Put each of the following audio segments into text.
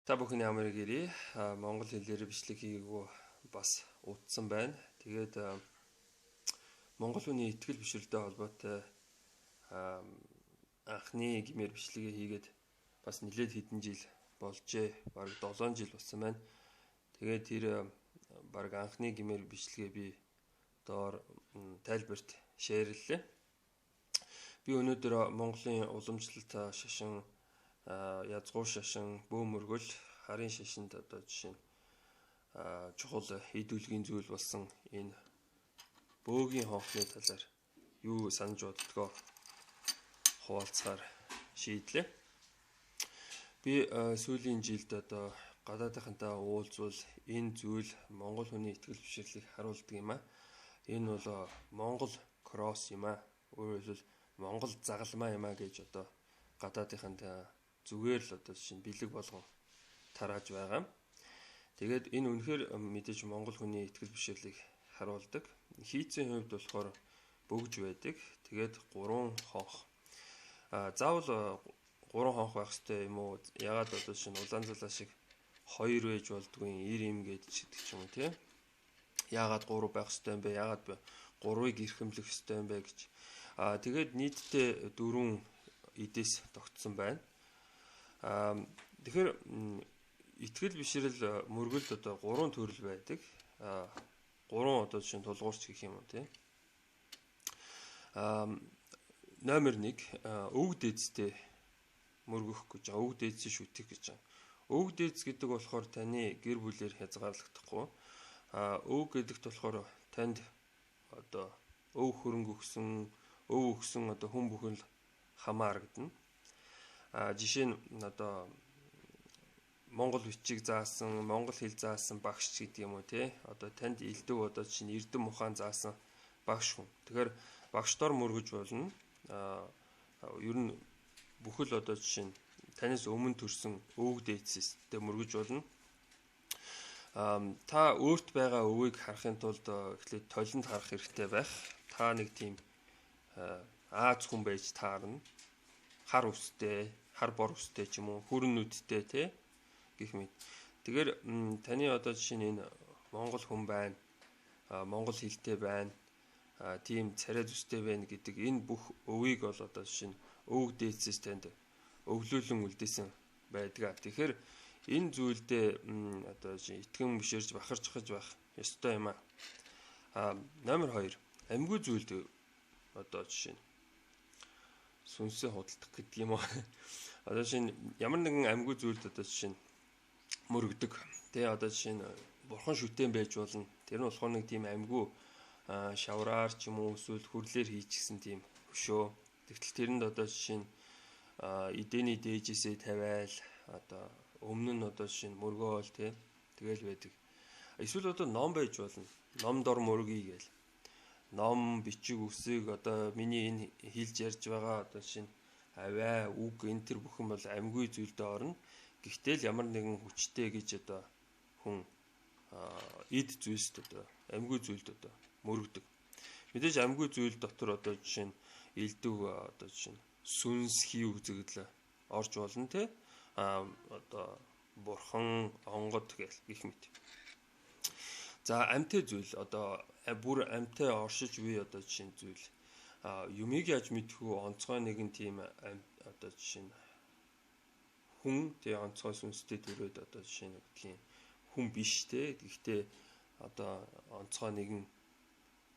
Та бүхэн ямар гэрээ Монгол хэлээр бичлэг хийгээгүй бас утсан байна. Тэгээд Монгол хүний итгэл бишрэлтэй холбоотой анхны гэмээр бичлэгээ хийгээд бас нэлээд хэдэн жил болжээ. Бараг 7 жил болсон байна. Тэгээд тэр бараг анхны гэмээр бичлэгээ би доор тайлбарт шеэрлээ. Би өнөөдөр Монголын уламжлалт шашин язгуур шашин, бөөмөргөл, харын шашинд одоо жишээ нь чухал хэдүүлгийн зүйл болсон энэ бөөгийн хонхны талаар юу санаж боддгоо хуваалцахаар шийдлээ. Би сүүлийн жилд одоо гадаадынхантай уулзвал энэ зүйл Монгол хүний итгэл бишрлийг харуулдаг юм а. Энэ бол Монгол кросс юм а. Өөрөөр хэлбэл Монгол загалмаа юм а гэж одоо гадаадынхантай зүгээр л одоо жишээ нь бэлэг болгон тарааж байгаа. Тэгээд энэ үнэхээр мэдээж Монгол хүний итгэл бишрлийг харуулдаг. Хийцийн хувьд болохоор бөгж байдаг. Тэгээд 3 хонх. Заавал 3 хонх байх хэрэгтэй юм уу? Ягаад одоо жишээ нь Улаанзалаа шиг 2 байж болдгүй 90 гээд чидэх ч юм уу тийм. Ягаад 3 байх хэрэгтэй юм бэ? Ягаад 3-ыг эрхэмлэх хэрэгтэй юм бэ гэж. Тэгээд нийтдээ 4 эдээс тогтсон байна. Тэгэхээр итгэл бишрэл мөргөлд одоо 3 төрөл байдаг. 3 одоо жишээ нь тулгуурч гэх юм уу тийм. Номер 1 өвөг дээдстэй мөргөх гэж байгаа. Өвөг дээдсийг шүтэх гэж байгаа. Өвөг дээдс гэдэг болохоор таны гэр бүлээр хязгаарлагдахгүй. Өвөг гэдэгт болохоор танд одоо өв хөрөнгө өгсөн одоо хүн бүхэн л хамаарагдана. Жишээ нь одоо Монгол бичиг заасан, монгол хэл заасан багш гэдэг юм уу те. Одоо танд элдв одоо чинь эрдэм ухаан заасан багш хүн. Тэгэхээр багштор мөргөж болно. Ер нь бүхэл одоо жишээ нь танаас өмнө төрсэн өвөг дээдсэд мөргөж болно. Та өөрт байгаа өвийг харахын тулд эхлээд толинд харах хэрэгтэй байх. Та нэг тийм Аз хүн байж таарна. Хар үстэй, хар бор үстэй ч юм уу, хүрэн нүдтэй те гэх мэт. Тэгэхээр таны одоо жишээ нь энэ монгол хүн байна. Монгол хэлтэй байна. Тийм царай зүстэй байна гэдэг энэ бүх өвийг бол одоо жишээ нь өвөг дээдсээс танд өвлүүлэн үлдээсэн байдаг. Тэгэхээр энэ зүйлдээ одоо итгэн бишэрж бахарчхаж байх ёстой юм а. Номер 2 амьгүй зүйлд одоо жишээ нь сүнсээ худалдах гэдэг юм уу. Одоо жишээ нь ямар нэгэн амьгүй зүйлд одоо жишээ нь мөрөгдөг. Тэгээ одоо жишээ нь бурхан шүтэн байж болно. Тэр нь болохоор нэг тийм амьгүй шавраар ч юм уу эсвэл хүрлээр хийчихсэн тийм хөшөө. Тэгтэл тэрэнд одоо жишээ нь эдэний дээжээсээ тавиал одоо өмнө нь одоо жишээ нь мөргөөл тий тэгэл байдаг. Эсвэл одоо ном байж болно. Ном дор мөргөе гээл. Ном бичиг үсэг одоо миний энэ хэлж ярьж байгаа одоо жишээ нь аваа үг энэ төр бүхэн бол амьгүй зүйлдээ орно. Гэхдээ л ямар нэгэн хүчтэй гэж одоо хүн эд зүйлсд одоо амьгүй зүйлд одоо мөргөдөг. Мэдээж амьгүй зүйл дотор одоо жишээ нь элдв одоо жишээ нь сүнс хий үзэгдэл орж болно те. Одоо бурхан онгод гэх мэт. За амьтай зүйл одоо бүр амьтай оршиж буй одоо жишээ нь зүйл юмыг яаж мэдхүү онцгой нэгэн тийм одоо жишээ нь хүн тэгээ онцгой сүнстэй төрөөд одоо жишээ нь тийм хүн биш те. Гэхдээ одоо онцгой нэгэн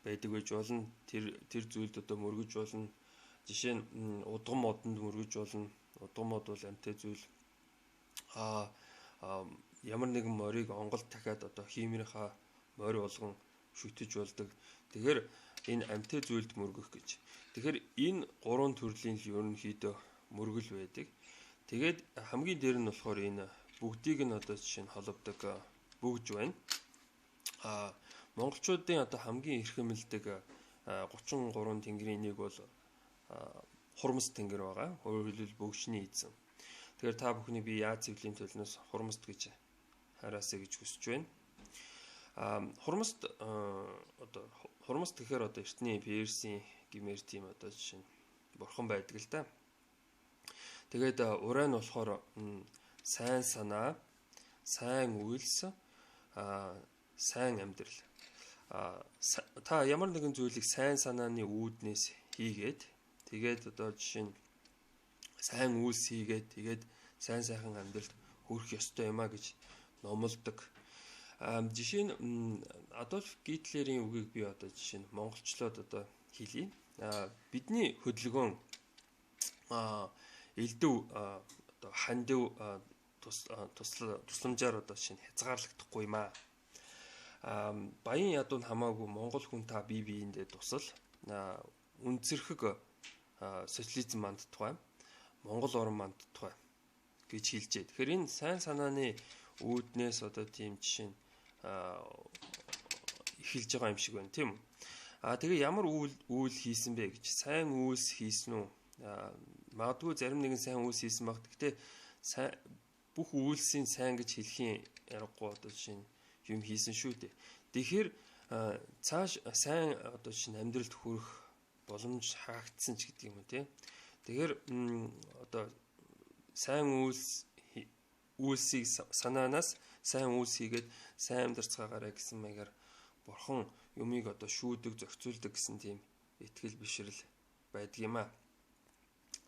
байдаг байж болно. Тэр зүйлд одоо мөргөж болно. Жишээ нь удган модонд мөргөж болно. Удган мод бол амьтай зүйл. Ямар нэгэн морийг онголд дахиад одоо хиймэрийнхаа морь болгон шүтэж болдог. Тэгэхээр энэ амьтай зүйлд мөргөх гэж. Тэгэхээр энэ 3 төрлийн л ерөнхийдөө мөргөл байдаг. Тэгээд хамгийн дээр нь болохоор энэ бүгдийг нь одоо жишээ нь холбодог бөгж байна. Монголчуудын одоо хамгийн эрхэмлдэг 33 тэнгэрийн нэг бол Хурмас тэнгэр байгаа. Өөрөөр хэлбэл бөгшний эзэн. Тэгэхээр та бүхний би яаж цэвлийн төлнөөс Хурмаст гэж хараасаа гэж хүсэж байна. Хурмаст одоо Хурмаст гэхээр одоо эртний Персийн гэмээр тийм одоо жишээ нь бурхан байдаг л да. Тэгээд ураа нь болохоор сайн санаа, сайн үйлс, сайн амьдрал. Та ямар нэгэн зүйлийг сайн санааны үүднээс хийгээд тэгээд одоо жишээ нь сайн үйлс хийгээд тэгээд сайн сайхан амьдралд хүрэх ёстой юм а гэж номлодог. Жишээ нь Адольф Гитлерийн үгийг би одоо жишээ нь монголчлоод одоо хэлье. Бидний хөдөлгөөн элдв одоо хандив тусламжаар одоо жишээ нь хязгаарлагдахгүй юм а. Баян ядуу нь хамаагүй монгол хүн та бие биендээ тусал үнцэрхэг социализм мандтугай монгол орн мандтугай гэж хэлжээ. Тэгэхээр энэ сайн санааны үүднээс одоо тийм жишээ нь эхэлж байгаа юм шиг байна тийм үү. Тэгээ ямар үйл хийсэн бэ гэж сайн үйлс хийсэн үү? Магадгүй зарим нэгэн сайн үйлс хийсэн баг. Гэхдээ бүх үйлсийн сайн гэж хэлхийн аргагүй одоо жишээ нь юм хийсэн шүү дээ. Тэгэхээр цааш сайн одоо жишээ нь амьдралд хүрэх боломж хаагдсан ч гэдэг юм уу тийм. Тэгэхээр одоо сайн үйлсийг санаанаас сайн үйлс хийгээд сайн амьдарцгаагаарай гэсэн маягаар бурхан юмыг одоо шүүдэг, зохицуулдаг гэсэн тийм итгэл бишрэл байдаг юм а.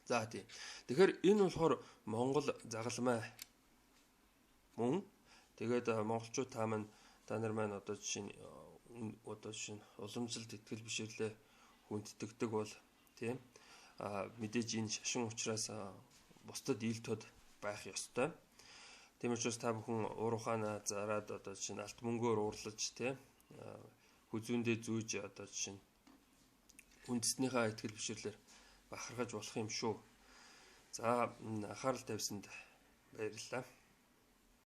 За тийм. Тэгэхээр энэ болохоор Монгол загалмай мөн тэгээд монголчууд та нар маань одоо жишээ нь уламжилт итгэл бишрлээ хүнддэгдэг бол тийм мэдээж энэ шашин учраас бусдад ил тод байх ёстой. Тийм учраас та бүхэн уурхаана зараад одоо жишээ нь алт мөнгөөр уурлаж тийм хүзүүндээ зүүж одоо жишээ нь үндэснийхээ итгэл бишрлэр бахархаж болох юм шүү. За анхаарал тавьсанд баярлалаа.